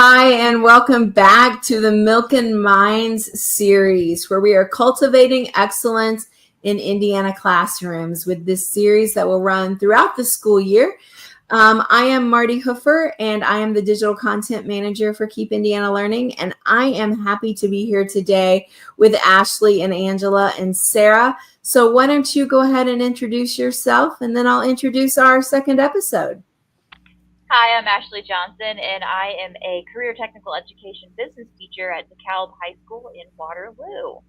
Hi, and welcome back to the Milk and Minds series, where we are cultivating excellence in Indiana classrooms with this series that will run throughout the school year. I am Marty Hoofer, and I am the digital content manager for Keep Indiana Learning, and I am happy to be here today with Ashley and Angela and Sarah. So why don't you go ahead and introduce yourself, and then I'll introduce our second episode. Hi, I'm Ashley Johnson, and I am a career technical education business teacher at DeKalb High School in Waterloo.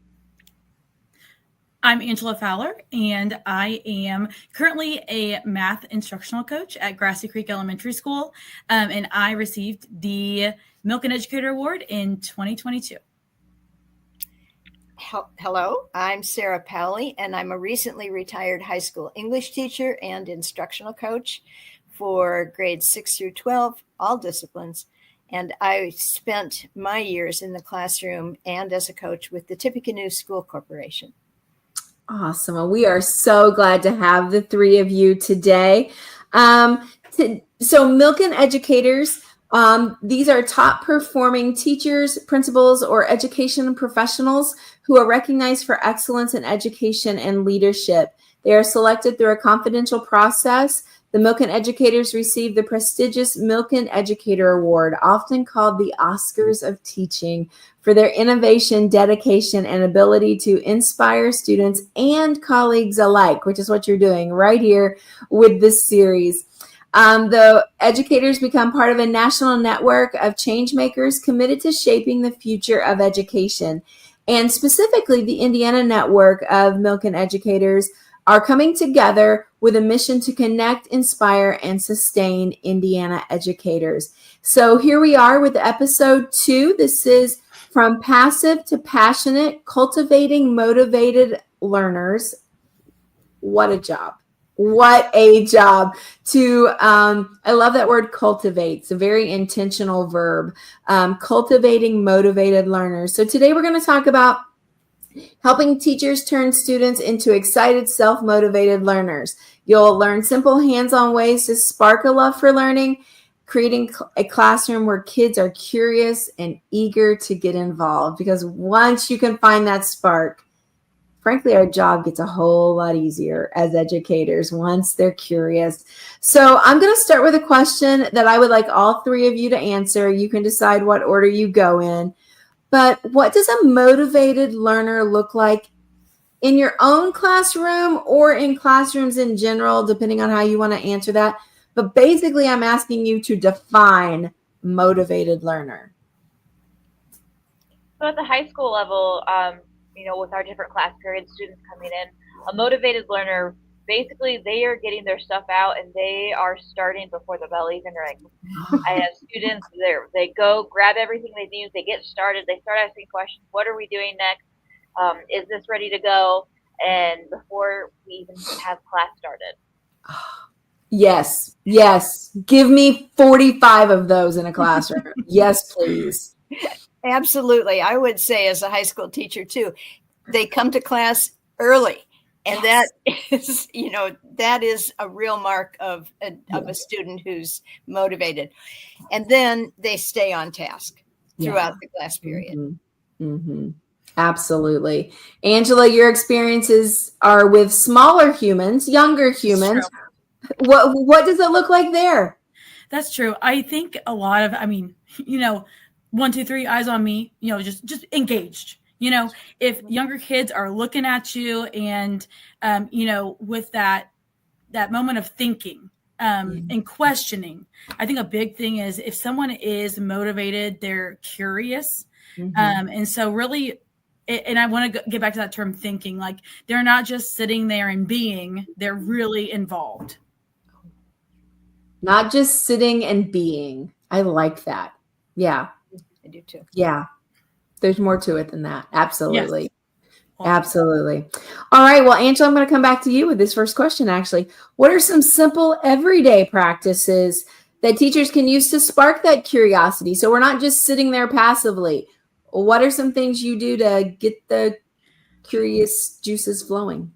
I'm Angela Fowler, and I am currently a math instructional coach at Grassy Creek Elementary School, and I received the Milk and Educator Award in 2022. Hello, I'm Sarah Powley, and I'm a recently retired high school English teacher and instructional coach for grades 6 through 12, all disciplines. And I spent my years in the classroom and as a coach with the Tippecanoe School Corporation. Awesome. Well, we are so glad to have the three of you today. So Milk and Educators, these are top performing teachers, principals, or education professionals who are recognized for excellence in education and leadership. They are selected through a confidential process. The Milk and Educators receive the prestigious Milk and Educator Award, often called the Oscars of Teaching, for their innovation, dedication, and ability to inspire students and colleagues alike, which is what you're doing right here with this series. The educators become part of a national network of change makers committed to shaping the future of education. And specifically, the Indiana network of Milk and Educators are coming together with a mission to connect, inspire, and sustain Indiana educators. So here we are with episode 2. This is From Passive to Passionate, Cultivating Motivated Learners. What a job. What a job I love that word cultivate. It's a very intentional verb, cultivating motivated learners. So today we're going to talk about helping teachers turn students into excited, self-motivated learners. You'll learn simple hands-on ways to spark a love for learning, creating a classroom where kids are curious and eager to get involved. Because once you can find that spark, frankly, our job gets a whole lot easier as educators once they're curious. So I'm going to start with a question that I would like all three of you to answer. You can decide what order you go in. But what does a motivated learner look like in your own classroom or in classrooms in general, depending on how you want to answer that? But basically, I'm asking you to define motivated learner. So at the high school level, with our different class periods, students coming in, a motivated learner, basically they are getting their stuff out and they are starting before the bell even rings. I have students there. They go grab everything they need. They get started. They start asking questions. What are we doing next? Is this ready to go? And before we even have class started. Yes. Give me 45 of those in a classroom. Yes, please. Absolutely. I would say as a high school teacher too, they come to class early. And yes. that is a real mark of a student who's motivated. And then they stay on task throughout the class period. Mm-hmm. Mm-hmm. Absolutely. Angela, your experiences are with smaller humans, younger humans. What does it look like there? That's true. I think a lot of, 1, 2, 3, eyes on me, just engaged. If younger kids are looking at you and, with that moment of thinking and questioning, I think a big thing is if someone is motivated, they're curious. Mm-hmm. And so really, and I want to get back to that term thinking, like they're not just sitting there and being, they're really involved. Not just sitting and being. I like that. Yeah. I do too. Yeah. There's more to it than that. Absolutely. Yes. Awesome. Absolutely. All right. Well, Angela, I'm going to come back to you with this first question, actually. What are some simple everyday practices that teachers can use to spark that curiosity? So we're not just sitting there passively. What are some things you do to get the curious juices flowing?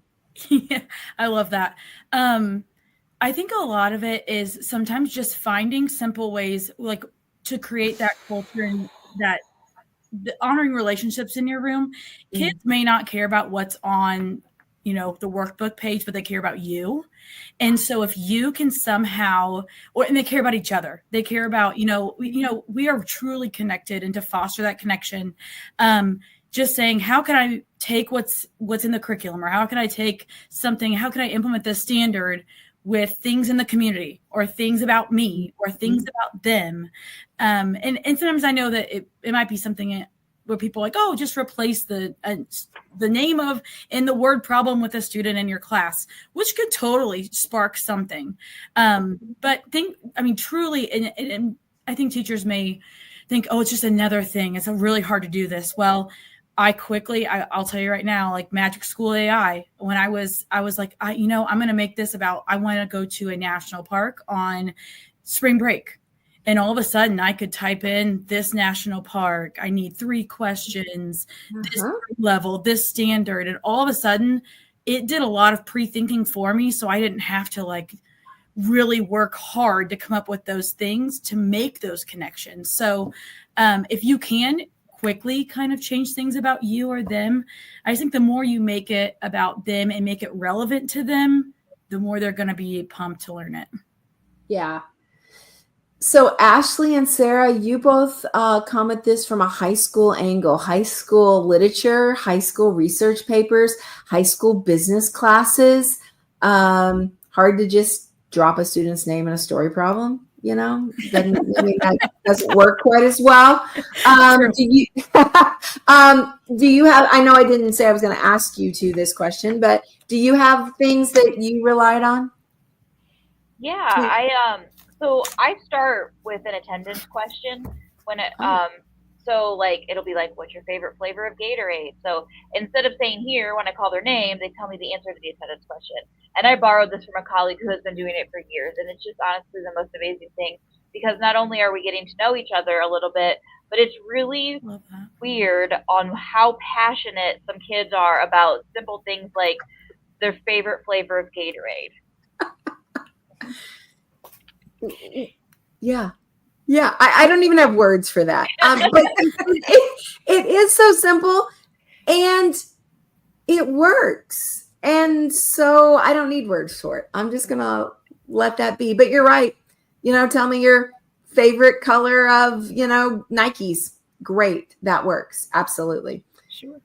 Yeah, I love that. I think a lot of it is sometimes just finding simple ways, like to create that culture and that the honoring relationships in your room. Kids may not care about what's on, the workbook page, but they care about you. And so if you can somehow, and they care about each other, they care about, we are truly connected, and to foster that connection, just saying, how can I take what's in the curriculum, or how can I take something, how can I implement this standard with things in the community, or things about me, or things about them. And sometimes I know that it might be something where people are like, oh, just replace the name of in the word problem with a student in your class, which could totally spark something. But truly, and I think teachers may think, oh, it's just another thing. It's really hard to do this. Well, I'll tell you right now, like Magic School AI, when I was like, I'm going to make this about, I want to go to a national park on spring break. And all of a sudden I could type in this national park. I need 3 questions, this level, this standard. And all of a sudden it did a lot of pre-thinking for me. So I didn't have to like really work hard to come up with those things to make those connections. So if you can quickly kind of change things about you or them, I think the more you make it about them and make it relevant to them, the more they're going to be pumped to learn it. Yeah. So Ashley and Sarah, you both come at this from a high school angle: high school literature, high school research papers, high school business classes. Hard to just drop a student's name in a story problem. That doesn't work quite as well. Do you have, I know I didn't say I was going to ask you this question, but do you have things that you relied on? Yeah, so I start with an attendance question when so like it'll be like, what's your favorite flavor of Gatorade? So instead of saying here, when I call their name, they tell me the answer to the attendance question. And I borrowed this from a colleague who has been doing it for years, and it's just honestly the most amazing thing, because not only are we getting to know each other a little bit, but it's really weird on how passionate some kids are about simple things like their favorite flavor of Gatorade. Yeah. I don't even have words for that. But it is so simple, and it works. And so I don't need words for it. I'm just going to let that be. But you're right. Tell me your favorite color of, Nikes. Great. That works. Absolutely. Sure.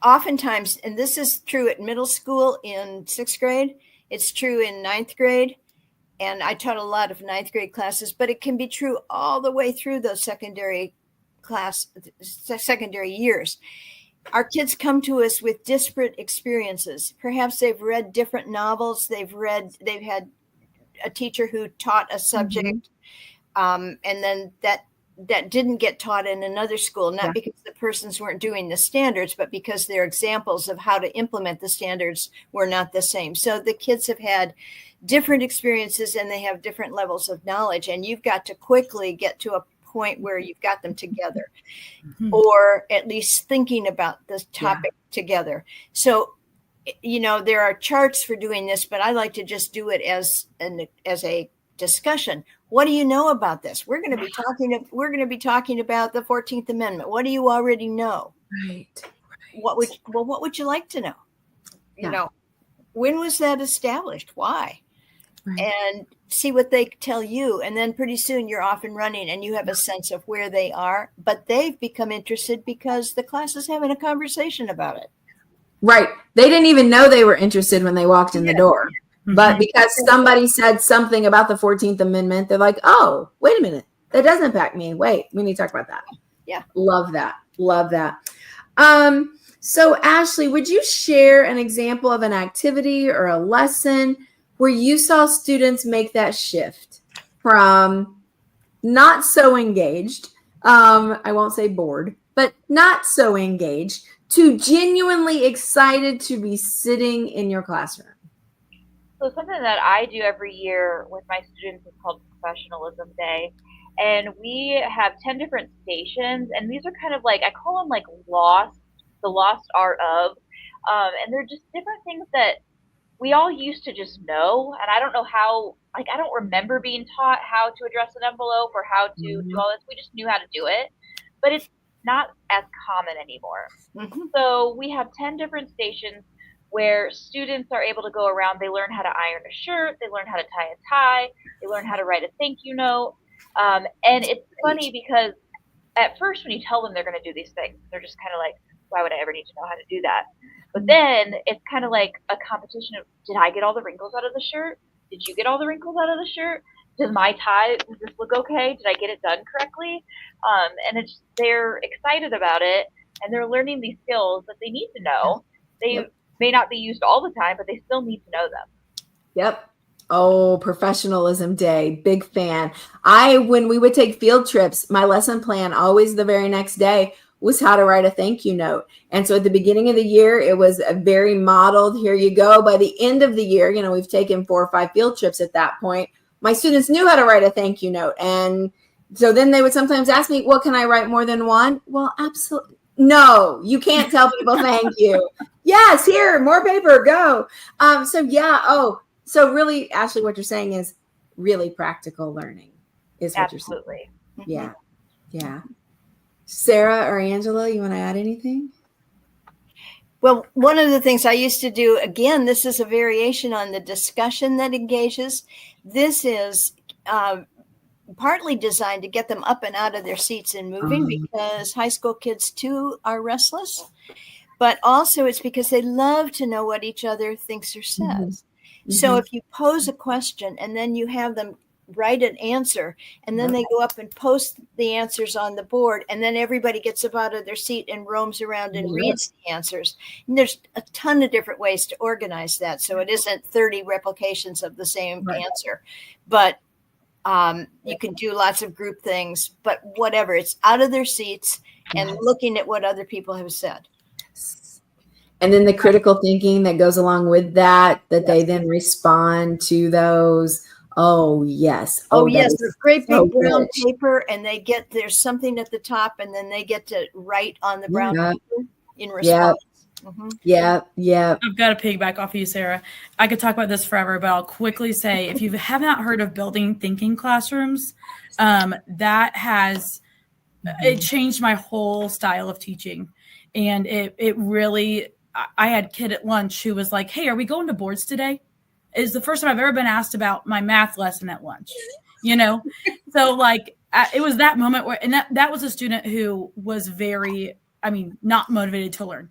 Oftentimes, and this is true at middle school in 6th grade, it's true in 9th grade. And I taught a lot of 9th grade classes, but it can be true all the way through those secondary years. Our kids come to us with disparate experiences. Perhaps they've read different novels. They've had a teacher who taught a subject, and then that didn't get taught in another school, not because the persons weren't doing the standards, but because their examples of how to implement the standards were not the same. So the kids have had different experiences, and they have different levels of knowledge, and you've got to quickly get to a point where you've got them together, or at least thinking about this topic together. So, there are charts for doing this, but I like to just do it as a discussion. What do you know about this? We're going to be talking about the 14th Amendment. What do you already know? Right. What would you like to know? When was that established? Why? Right. And see what they tell you. And then pretty soon you're off and running, and you have a sense of where they are, but they've become interested because the class is having a conversation about it. Right. They didn't even know they were interested when they walked in the door. But because somebody said something about the 14th Amendment, they're like, oh, wait a minute. That does impact me. Wait, we need to talk about that. Yeah. Love that. So Ashley, would you share an example of an activity or a lesson where you saw students make that shift from not so engaged, I won't say bored, but not so engaged, to genuinely excited to be sitting in your classroom? So something that I do every year with my students is called Professionalism Day. And we have 10 different stations, and these are kind of like, I call them like the lost art of. And they're just different things that we all used to just know, and I don't know how, like, I don't remember being taught how to address an envelope or how to do all this. We just knew how to do it, but it's not as common anymore. So we have 10 different stations where students are able to go around. They learn how to iron a shirt, they learn how to tie a tie, they learn how to write a thank you note. And it's funny because at first when you tell them they're going to do these things, they're just kind of like, why would I ever need to know how to do that? But then it's kind of like a competition of, did I get all the wrinkles out of the shirt? Did you get all the wrinkles out of the shirt? Does my tie, does this look okay? Did I get it done correctly? And they're excited about it, and they're learning these skills that they need to know. They may not be used all the time, but they still need to know them. Yep. Oh, professionalism day. Big fan. When we would take field trips, my lesson plan always the very next day was how to write a thank you note. And so at the beginning of the year, it was a very modeled, here you go. By the end of the year, we've taken 4 or 5 field trips at that point. My students knew how to write a thank you note. And so then they would sometimes ask me, well, can I write more than one? Well, absolutely. No, you can't tell people thank you. Yes, here, more paper, go. So really, Ashley, what you're saying is really practical learning is what you're saying. Absolutely. Yeah. Yeah. Sarah or Angela, you want to add anything? Well, one of the things I used to do, again, this is a variation on the discussion that engages. This is partly designed to get them up and out of their seats and moving because high school kids too are restless. But also it's because they love to know what each other thinks or says. So if you pose a question and then you have them write an answer and then they go up and post the answers on the board and then everybody gets up out of their seat and roams around and reads the answers. And there's a ton of different ways to organize that. So it isn't 30 replications of the same answer, but you can do lots of group things, but whatever, it's out of their seats and looking at what other people have said. And then the critical thinking that goes along with that they then respond to those. Oh, yes. Oh, yes. There's great big brown paper and there's something at the top and then they get to write on the brown paper in response. Yeah. I've got to piggyback off of you, Sarah. I could talk about this forever, but I'll quickly say, if you have not heard of building thinking classrooms, that has, it changed my whole style of teaching. And it really, I had a kid at lunch who was like, hey, are we going to boards today? It's the first time I've ever been asked about my math lesson at lunch, So like, it was that moment where, and that was a student who was very, not motivated to learn.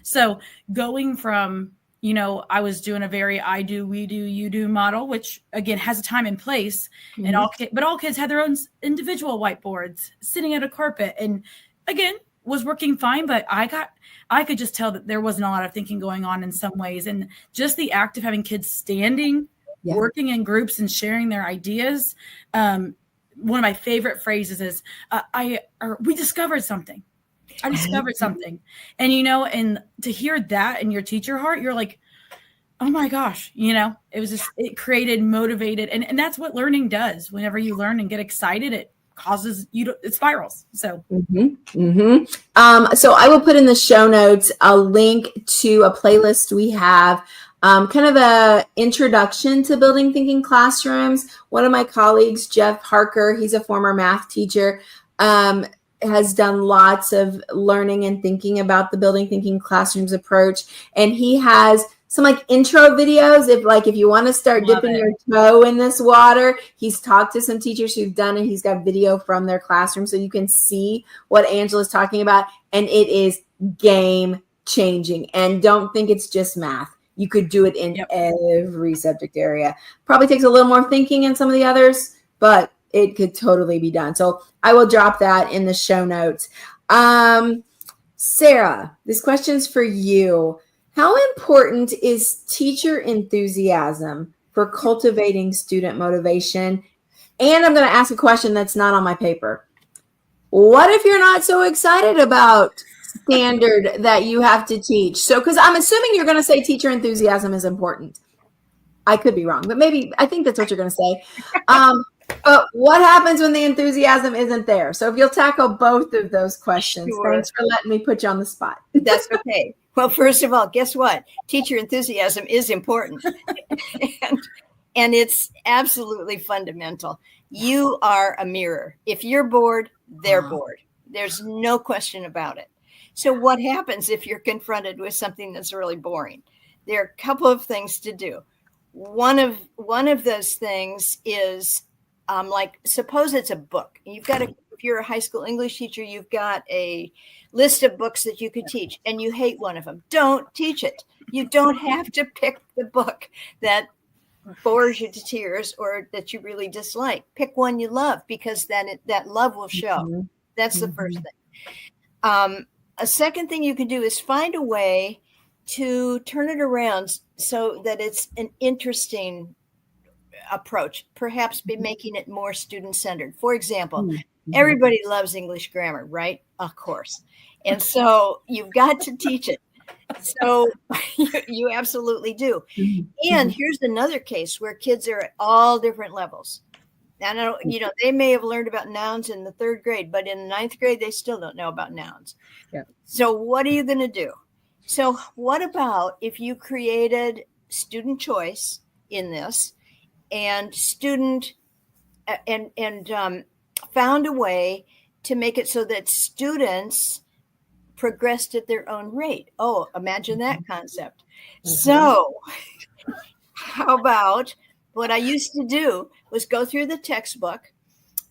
So going from, I was doing a very I do, we do, you do model, which again has a time and place, and all kids had their own individual whiteboards sitting at a carpet, and again was working fine, but I could just tell that there wasn't a lot of thinking going on in some ways, and just the act of having kids standing, working in groups and sharing their ideas. One of my favorite phrases is, we discovered something. I discovered something. And, and to hear that in your teacher heart, you're like, oh my gosh, it was just, it created, motivated. And that's what learning does. Whenever you learn and get excited, it causes it spirals. So, so I will put in the show notes a link to a playlist we have, kind of a introduction to building thinking classrooms. One of my colleagues, Jeff Harker, he's a former math teacher, has done lots of learning and thinking about the building thinking classrooms approach. And he has some like intro videos. If you want to start dipping your toe in this water, he's talked to some teachers who've done it. He's got video from their classroom so you can see what Angela's talking about. And it is game changing. And don't think it's just math. You could do it in every subject area. Probably takes a little more thinking in some of the others, but it could totally be done. So I will drop that in the show notes. Sarah, this question's for you. How important is teacher enthusiasm for cultivating student motivation? And I'm going to ask a question that's not on my paper. What if you're not so excited about standard that you have to teach? So, because I'm assuming you're going to say teacher enthusiasm is important. I could be wrong, but maybe I think that's what you're going to say. But what happens when the enthusiasm isn't there? So if you'll tackle both of those questions, Thanks for letting me put you on the spot. That's okay. Well, first of all, guess what? Teacher enthusiasm is important. and it's absolutely fundamental. You are a mirror. If you're bored, they're bored. There's no question about it. So what happens if you're confronted with something that's really boring? There are a couple of things to do. One of those things is like, suppose it's a book. You've got if you're a high school English teacher, you've got a list of books that you could teach and you hate one of them. Don't teach it. You don't have to pick the book that bores you to tears or that you really dislike. Pick one you love, because then that love will show. That's the first thing. A second thing you can do is find a way to turn it around so that it's an interesting approach, perhaps be making it more student-centered. For example, everybody loves English grammar, right? Of course. And so you've got to teach it. So you absolutely do. And here's another case where kids are at all different levels. I know, they may have learned about nouns in the 3rd grade, but in the 9th grade, they still don't know about nouns. Yeah. So what are you going to do? So what about if you created student choice in this and found a way to make it so that students progressed at their own rate? Oh, imagine that concept. So how about, what I used to do was go through the textbook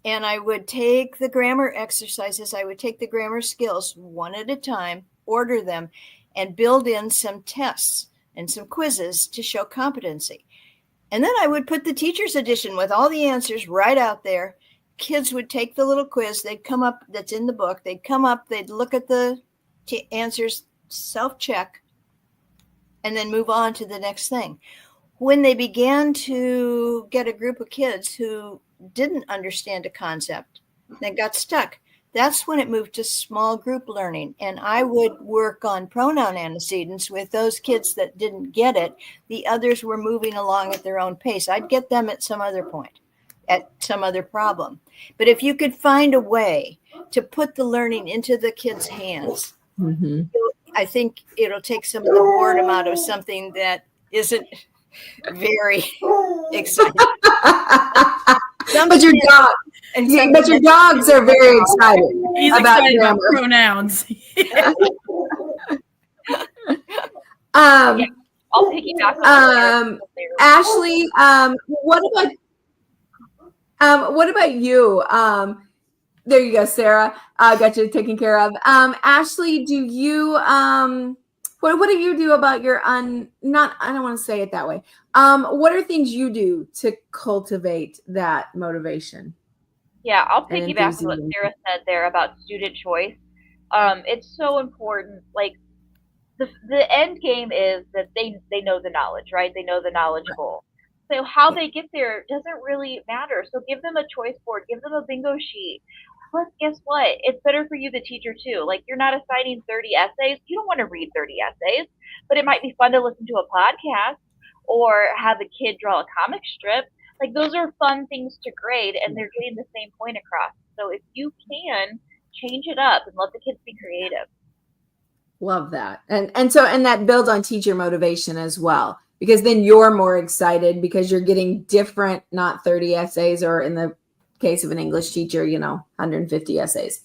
and I would take the grammar exercises, I would take the grammar skills one at a time, order them, and build in some tests and some quizzes to show competency. And then I would put the teacher's edition with all the answers right out there. Kids would take the little quiz, they'd come up, that's in the book, they'd come up, they'd look at the answers, self-check, and then move on to the next thing. When they began to get a group of kids who didn't understand a concept, that got stuck, that's when it moved to small group learning. And I would work on pronoun antecedents with those kids that didn't get it. The others were moving along at their own pace. I'd get them at some other point, at some other problem. But if you could find a way to put the learning into the kids' hands, I think it'll take some of the boredom out of something that isn't very exciting. But your dogs are very excited. He's excited about pronouns. I'll piggyback on Ashley, what about you? There you go, Sarah. Got you taken care of. Ashley, do you what do you do about your I don't want to say it that way. What are things you do to cultivate that motivation? Yeah, I'll piggyback on what Sarah said there about student choice. It's so important. Like the end game is that they know the knowledge, right? They know the knowledge goal. So how they get there doesn't really matter. So give them a choice board, give them a bingo sheet. Plus, guess what? It's better for you, the teacher, too. Like, you're not assigning 30 essays. You don't want to read 30 essays, but it might be fun to listen to a podcast or have a kid draw a comic strip. Like, those are fun things to grade, and they're getting the same point across. So if you can, change it up and let the kids be creative. Love that. And that builds on teacher motivation as well, because then you're more excited because you're getting different, not 30 essays, or in the case of an English teacher, 150 essays.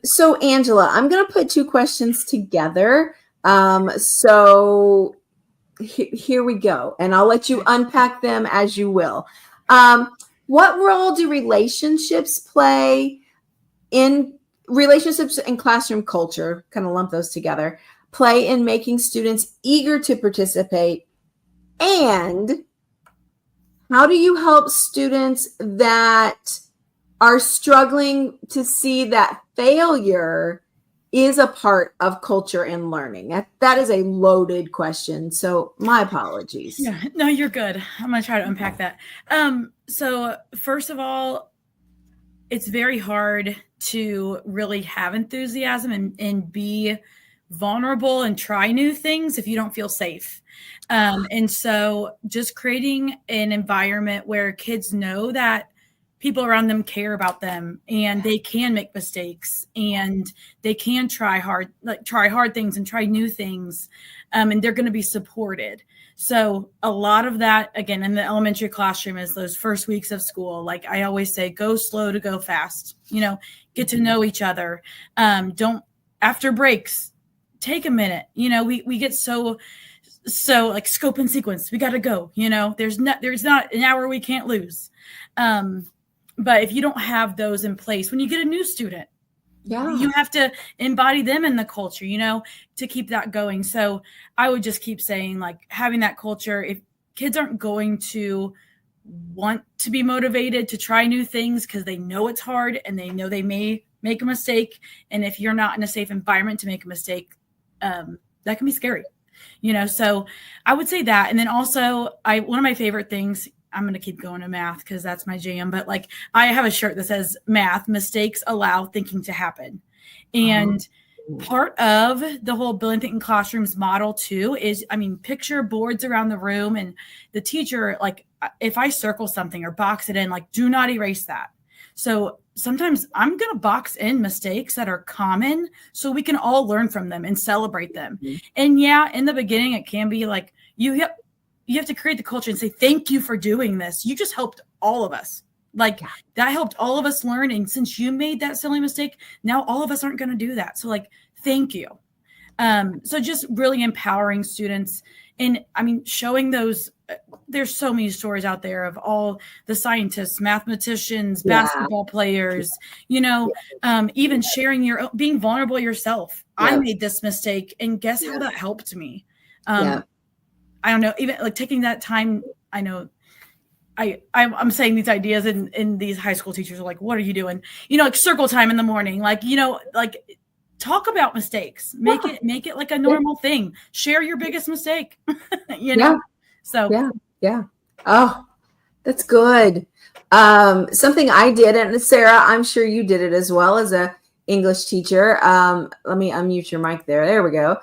So Angela, I'm going to put 2 questions together. So here we go, and I'll let you unpack them as you will. What role do relationships play in relationships and classroom culture, kind of lump those together, play in making students eager to participate? And how do you help students that are struggling to see that failure is a part of culture and learning? That is a loaded question, so my apologies. Yeah, no, you're good. I'm going to try to unpack that. So first of all, it's very hard to really have enthusiasm and be vulnerable and try new things if you don't feel safe. And so just creating an environment where kids know that people around them care about them, and they can make mistakes, and they can try hard things and try new things, and they're going to be supported. So a lot of that, again, in the elementary classroom is those first weeks of school. Like I always say, go slow to go fast, get to know each other. Don't, after breaks, take a minute. We get so like scope and sequence. We got to go, there's not an hour we can't lose. But if you don't have those in place, when you get a new student, you have to embody them in the culture, to keep that going. So I would just keep saying, like, having that culture, if kids aren't going to want to be motivated to try new things because they know it's hard and they know they may make a mistake. And if you're not in a safe environment to make a mistake, that can be scary, so I would say that. And then also one of my favorite things, I'm going to keep going to math because that's my jam. But like, I have a shirt that says math mistakes allow thinking to happen. And part of the whole Building Thinking Classrooms model too is, picture boards around the room, and the teacher, like if I circle something or box it in, like do not erase that. So sometimes I'm going to box in mistakes that are common so we can all learn from them and celebrate them. And yeah, in the beginning, it can be like, you have to create the culture and say, thank you for doing this. You just helped all of us. Like that helped all of us learn. And since you made that silly mistake, now all of us aren't going to do that. So like, thank you. So just really empowering students, and showing those, there's so many stories out there of all the scientists, mathematicians, basketball players, even sharing being vulnerable yourself. I made this mistake and guess how that helped me. I don't know, even like taking that time. I know I'm saying these ideas and these high school teachers are like, what are you doing? Like circle time in the morning, like, like talk about mistakes, make it like a normal thing. Share your biggest mistake, So yeah. Oh, that's good. Something I did, and Sarah, I'm sure you did it as well as a English teacher. Let me unmute your mic there. There we go.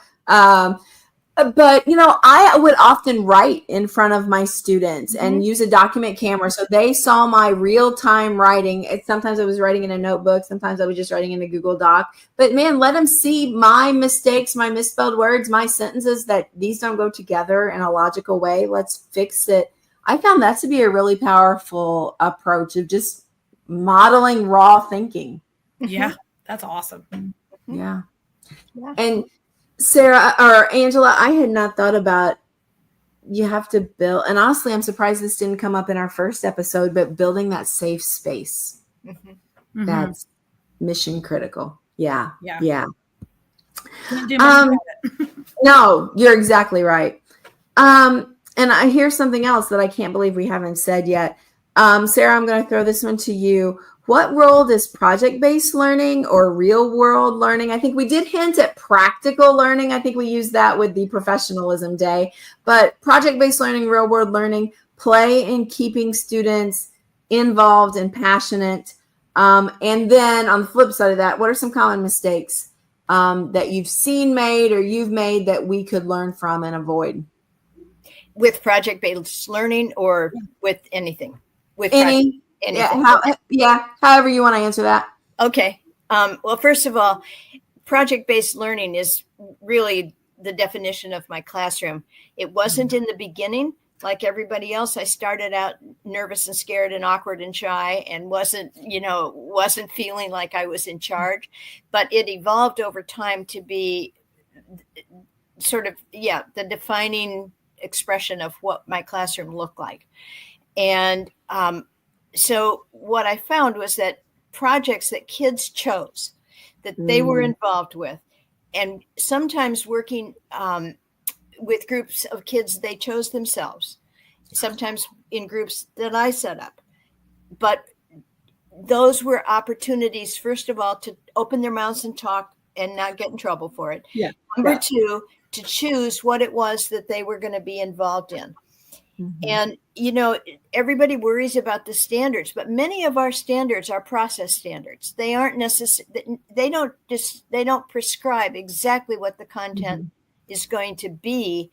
But, I would often write in front of my students and use a document camera. So they saw my real-time writing. Sometimes I was writing in a notebook. Sometimes I was just writing in a Google Doc. But, man, let them see my mistakes, my misspelled words, my sentences, that these don't go together in a logical way. Let's fix it. I found that to be a really powerful approach of just modeling raw thinking. Yeah, that's awesome. Yeah. And Sarah or Angela, I had not thought about, you have to build, and honestly, I'm surprised this didn't come up in our first episode, but building that safe space. That's mission critical. Yeah. Can't do much about it. No, you're exactly right. And I hear something else that I can't believe we haven't said yet. Sarah, I'm going to throw this one to you. What role does project-based learning or real-world learning? I think we did hint at practical learning. I think we used that with the professionalism day. But project-based learning, real-world learning play in keeping students involved and passionate. And then on the flip side of that, what are some common mistakes that you've seen made or you've made that we could learn from and avoid? With project-based learning or with anything? With anything. However you want to answer that. Okay. Well, first of all, project-based learning is really the definition of my classroom. It wasn't in the beginning like everybody else. I started out nervous and scared and awkward and shy and wasn't feeling like I was in charge, but it evolved over time to be sort of, the defining expression of what my classroom looked like. And so what I found was that projects that kids chose, that they were involved with, and sometimes working with groups of kids they chose themselves, sometimes in groups that I set up. But those were opportunities, first of all, to open their mouths and talk and not get in trouble for it. Number two, to choose what it was that they were going to be involved in. And, everybody worries about the standards, but many of our standards are process standards. They aren't necessary. They don't prescribe exactly what the content is going to be,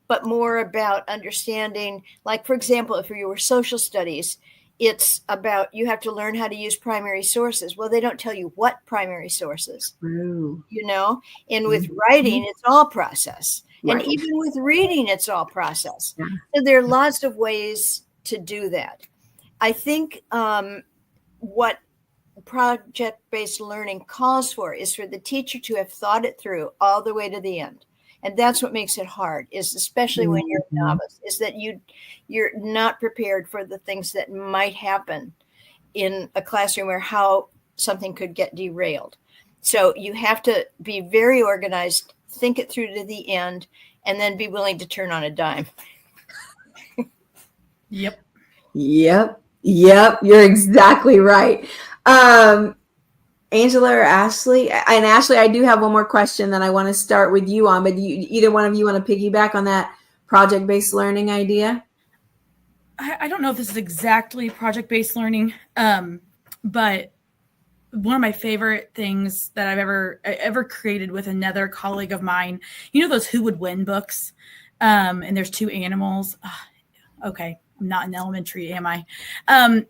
but more about understanding, like, for example, if you were social studies, it's about, you have to learn how to use primary sources. Well, they don't tell you what primary sources, True. you know, and with writing, it's all process. And Right. even with reading, it's all process. Yeah. So there are lots of ways to do that. I think what project-based learning calls for is for the teacher to have thought it through all the way to the end. And that's what makes it hard, is especially when you're a novice, is that you're not prepared for the things that might happen in a classroom or how something could get derailed. So you have to be very organized, think it through to the end, and then be willing to turn on a dime. Yep. You're exactly right. Angela or Ashley? And Ashley, I do have one more question that I want to start with you on, but either one of you want to piggyback on that project-based learning idea? I don't know if this is exactly project-based learning, but one of my favorite things that I've ever created with another colleague of mine, you know, those Who Would Win books, and there's two animals. Okay, I'm not in elementary, am I?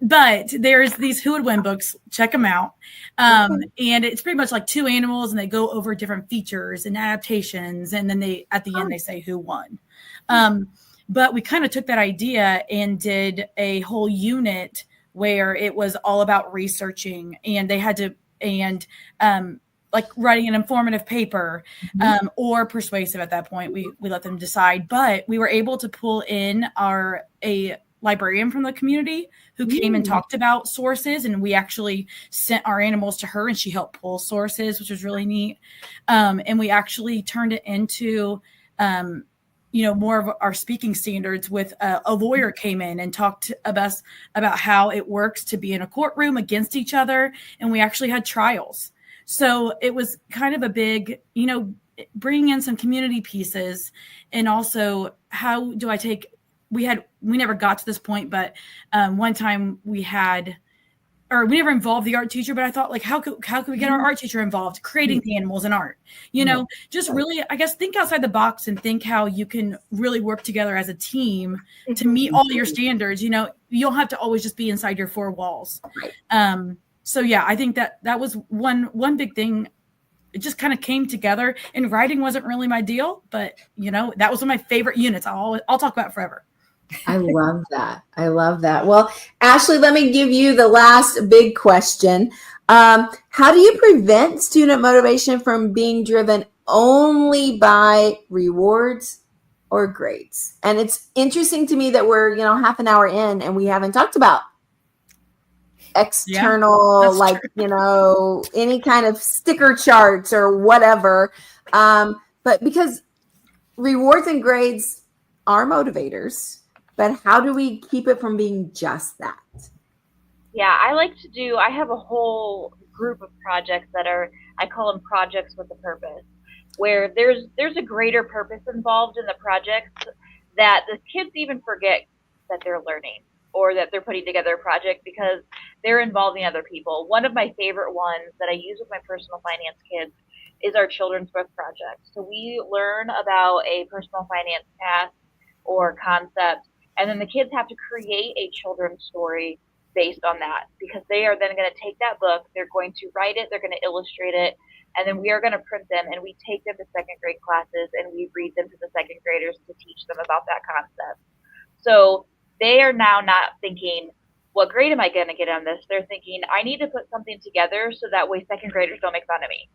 But there's these Who Would Win books. Check them out. And it's pretty much like two animals, and they go over different features and adaptations, and then at the end they say who won. But we kind of took that idea and did a whole unit where it was all about researching, and they had to, like writing an informative paper, or persuasive at that point. We let them decide, but we were able to pull in a librarian from the community who came and talked about sources, and we actually sent our animals to her and she helped pull sources, which was really neat. And we actually turned it into, more of our speaking standards with a lawyer came in and talked to us about how it works to be in a courtroom against each other. And we actually had trials. So it was kind of a big, bringing in some community pieces. And also, how do I we never got to this point, but one time we never involved the art teacher, but I thought, like, how could we get our art teacher involved, creating the animals and art, just really, I guess, think outside the box and think how you can really work together as a team to meet all your standards. You don't have to always just be inside your four walls. So yeah, I think that was one big thing. It just kind of came together, and writing wasn't really my deal, but that was one of my favorite units. I'll talk about forever. I love that. Well, Ashley, let me give you the last big question. How do you prevent student motivation from being driven only by rewards or grades? And it's interesting to me that we're, half an hour in and we haven't talked about external, any kind of sticker charts or whatever. But because rewards and grades are motivators, but how do we keep it from being just that? Yeah, I have a whole group of projects that I call them projects with a purpose, where there's a greater purpose involved in the projects that the kids even forget that they're learning or that they're putting together a project because they're involving other people. One of my favorite ones that I use with my personal finance kids is our children's book project. So we learn about a personal finance task or concept, and then the kids have to create a children's story based on that, because they are then going to take that book, they're going to write it, they're going to illustrate it, and then we are going to print them, and we take them to second grade classes, and we read them to the second graders to teach them about that concept. So they are now not thinking, what grade am I going to get on this? They're thinking, I need to put something together so that way second graders don't make fun of me.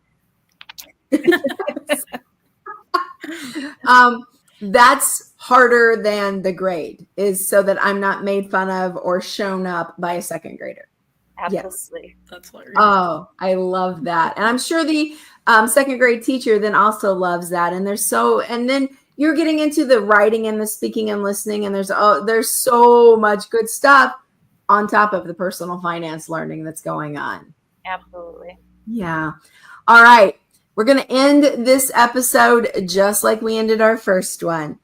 That's harder than the grade, is so that I'm not made fun of or shown up by a second grader. Absolutely. Yes. That's hilarious. Oh, I love that. And I'm sure the second grade teacher then also loves that. And and then you're getting into the writing and the speaking and listening, and there's so much good stuff on top of the personal finance learning that's going on. Absolutely. Yeah. All right. We're going to end this episode just like we ended our first one.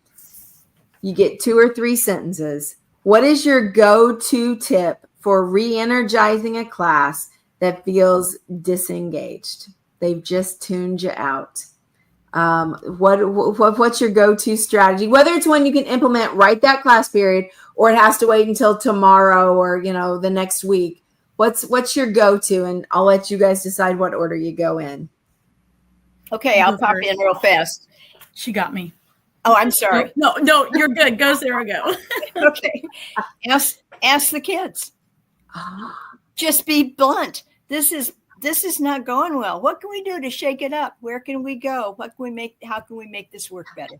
You get 2 or 3 sentences. What is your go-to tip for re-energizing a class that feels disengaged? They've just tuned you out. What's your go-to strategy, whether it's one you can implement right that class period or it has to wait until tomorrow or the next week? What's your go-to? And I'll let you guys decide what order you go in. Okay, I'll pop in real fast. She got me. Oh, I'm sorry. No, you're good. Go, Sarah, go. Okay. Ask the kids. Just be blunt. This is not going well. What can we do to shake it up? Where can we go? How can we make this work better?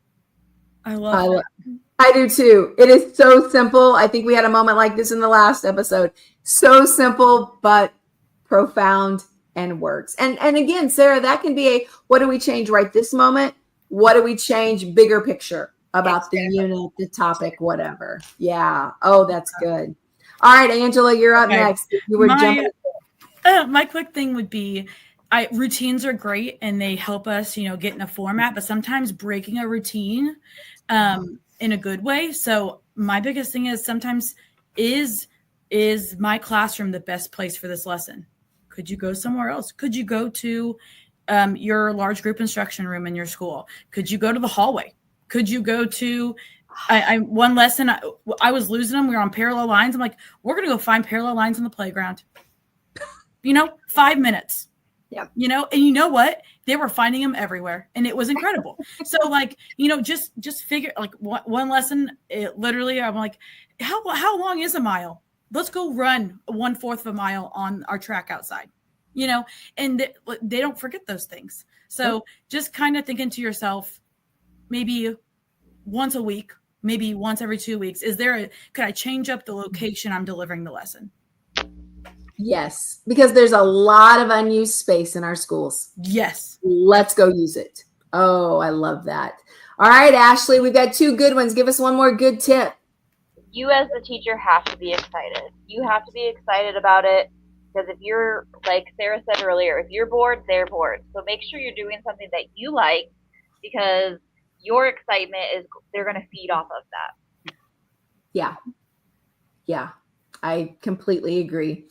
I love it. I do too. It is so simple. I think we had a moment like this in the last episode. So simple, but profound and works. And again, Sarah, that can be what do we change right this moment? What do we change bigger picture about the unit, the topic, whatever. Yeah. Oh, that's good. All right, Angela, you're up next. You were jumping. My quick thing would be, routines are great and they help us, get in a format, but sometimes breaking a routine in a good way. So my biggest thing is sometimes is my classroom the best place for this lesson? Could you go somewhere else? Could you go to your large group instruction room in your school? Could you go to the hallway? Could you go to one lesson? I was losing them. We were on parallel lines. I'm like, we're going to go find parallel lines on the playground. 5 minutes. Yeah. And you know what? They were finding them everywhere and it was incredible. So just figure one lesson, literally, I'm like, how long is a mile? Let's go run 1/4 of a mile on our track outside, and they don't forget those things. So just kind of thinking to yourself, maybe once a week, maybe once every 2 weeks, could I change up the location I'm delivering the lesson? Yes, because there's a lot of unused space in our schools. Yes. Let's go use it. Oh, I love that. All right, Ashley, we've got 2 good ones. Give us one more good tip. You as the teacher have to be excited. You have to be excited about it because if you're, like Sarah said earlier, if you're bored, they're bored. So make sure you're doing something that you like because your excitement they're going to feed off of that. Yeah, I completely agree.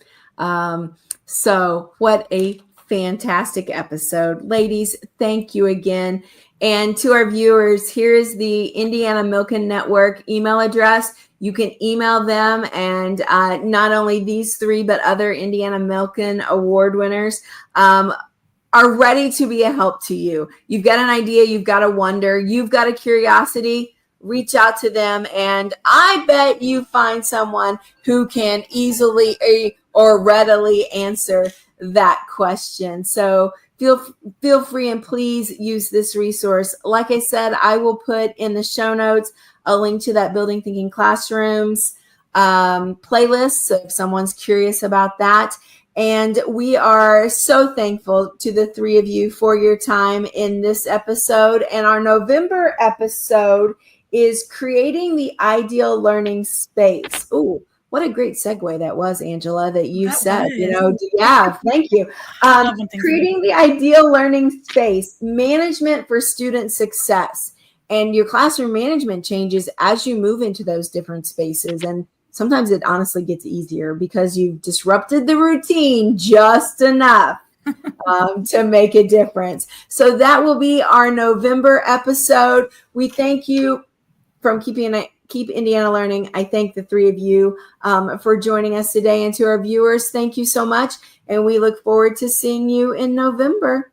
So what a fantastic episode. Ladies, thank you again. And to our viewers, here is the Indiana Milken Network email address. You can email them, and not only these 3, but other Indiana Milken Award winners are ready to be a help to you. You've got an idea, you've got a wonder, you've got a curiosity, reach out to them, and I bet you find someone who can easily or readily answer that question. So feel free and please use this resource. Like I said, I will put in the show notes a link to that Building Thinking Classrooms playlist. So if someone's curious about that. And we are so thankful to the 3 of you for your time in this episode. And our November episode is creating the ideal learning space. Ooh, what a great segue that was, Angela, that you said, yeah, thank you. Creating the ideal learning space, management for student success. And your classroom management changes as you move into those different spaces. And sometimes it honestly gets easier because you've disrupted the routine just enough to make a difference. So that will be our November episode. We thank you from Keep Indiana Learning. I thank the 3 of you for joining us today. And to our viewers, thank you so much. And we look forward to seeing you in November.